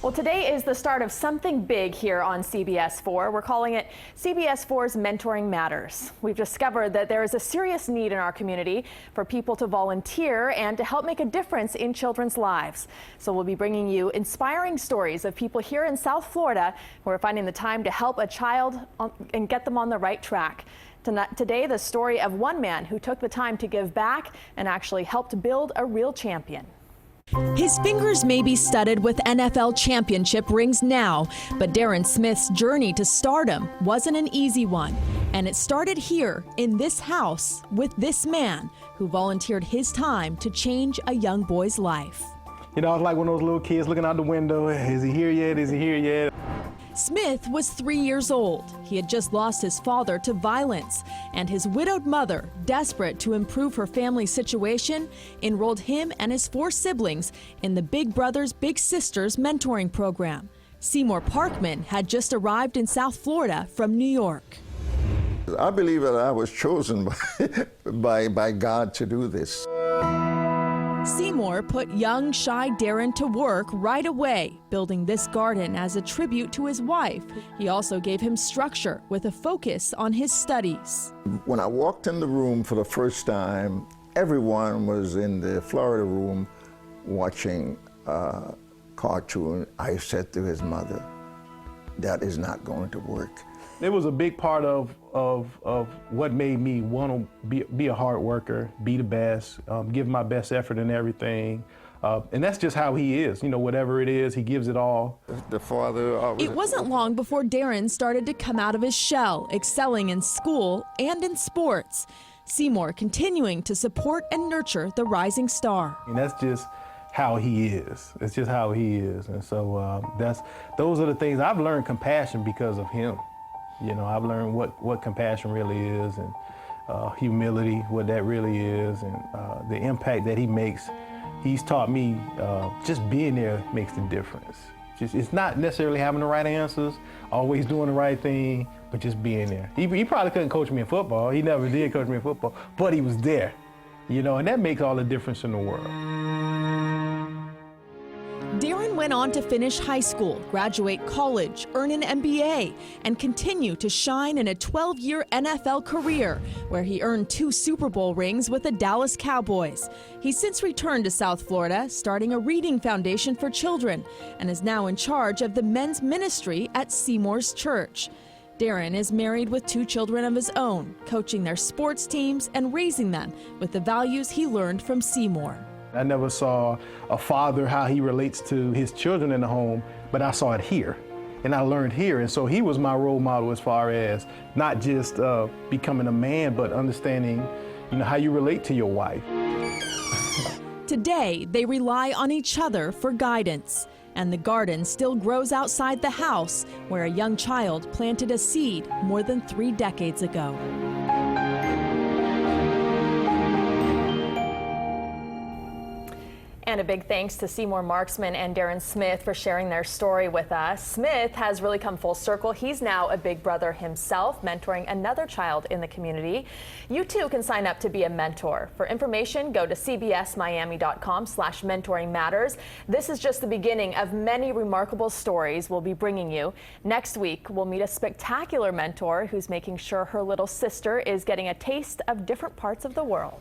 Well, today is the start of something big here on CBS 4. We're calling it CBS 4's Mentoring Matters. We've discovered that there is a serious need in our community for people to volunteer and to help make a difference in children's lives. So we'll be bringing you inspiring stories of people here in South Florida who are finding the time to help a child and get them on the right track. Today, the story of one man who took the time to give back and actually helped build a real champion. His fingers may be studded with NFL championship rings now, but Darren Smith's journey to stardom wasn't an easy one. And it started here in this house with this man who volunteered his time to change a young boy's life. You know, I was like one of those little kids looking out the window. Is he here yet? Is he here yet? Smith was 3 years old. He had just lost his father to violence, and his widowed mother, desperate to improve her family's situation, enrolled him and his 4 siblings in the Big Brothers Big Sisters mentoring program. Seymour Parkman had just arrived in South Florida from New York. I believe that I was chosen by God to do this. Seymour put young, shy Darren to work right away, building this garden as a tribute to his wife. He also gave him structure with a focus on his studies. When I walked in the room for the first time, everyone was in the Florida room watching a cartoon. I said to his mother, that is not going to work. It was a big part of what made me want to be a hard worker, be the best, give my best effort in everything. And that's just how he is. You know, whatever it is, he gives it all. The father It wasn't long before Darren started to come out of his shell, excelling in school and in sports. Seymour continuing to support and nurture the rising star. And that's just how he is. It's just how he is. And so those are the things. I've learned compassion because of him. You know, I've learned what compassion really is, and humility, what that really is, and the impact that he makes. He's taught me just being there makes the difference. It's not necessarily having the right answers, always doing the right thing, but just being there. He probably couldn't coach me in football. He never did coach me in football, but he was there, you know, and that makes all the difference in the world. Darren went on to finish high school, graduate college, earn an MBA, and continue to shine in a 12-year NFL career, where he earned 2 Super Bowl rings with the Dallas Cowboys. He's since returned to South Florida, starting a reading foundation for children, and is now in charge of the men's ministry at Seymour's church. Darren is married with 2 children of his own, coaching their sports teams and raising them with the values he learned from Seymour. I never saw a father, how he relates to his children in the home, but I saw it here, and I learned here. And so he was my role model as far as not just becoming a man, but understanding, you know, how you relate to your wife. Today, they rely on each other for guidance. And the garden still grows outside the house, where a young child planted a seed more than 3 decades ago. And a big thanks to Seymour Marksman and Darren Smith for sharing their story with us. Smith has really come full circle. He's now a big brother himself, mentoring another child in the community. You too can sign up to be a mentor. For information, go to cbsmiami.com/mentoringmatters. This is just the beginning of many remarkable stories we'll be bringing you. Next week, we'll meet a spectacular mentor who's making sure her little sister is getting a taste of different parts of the world.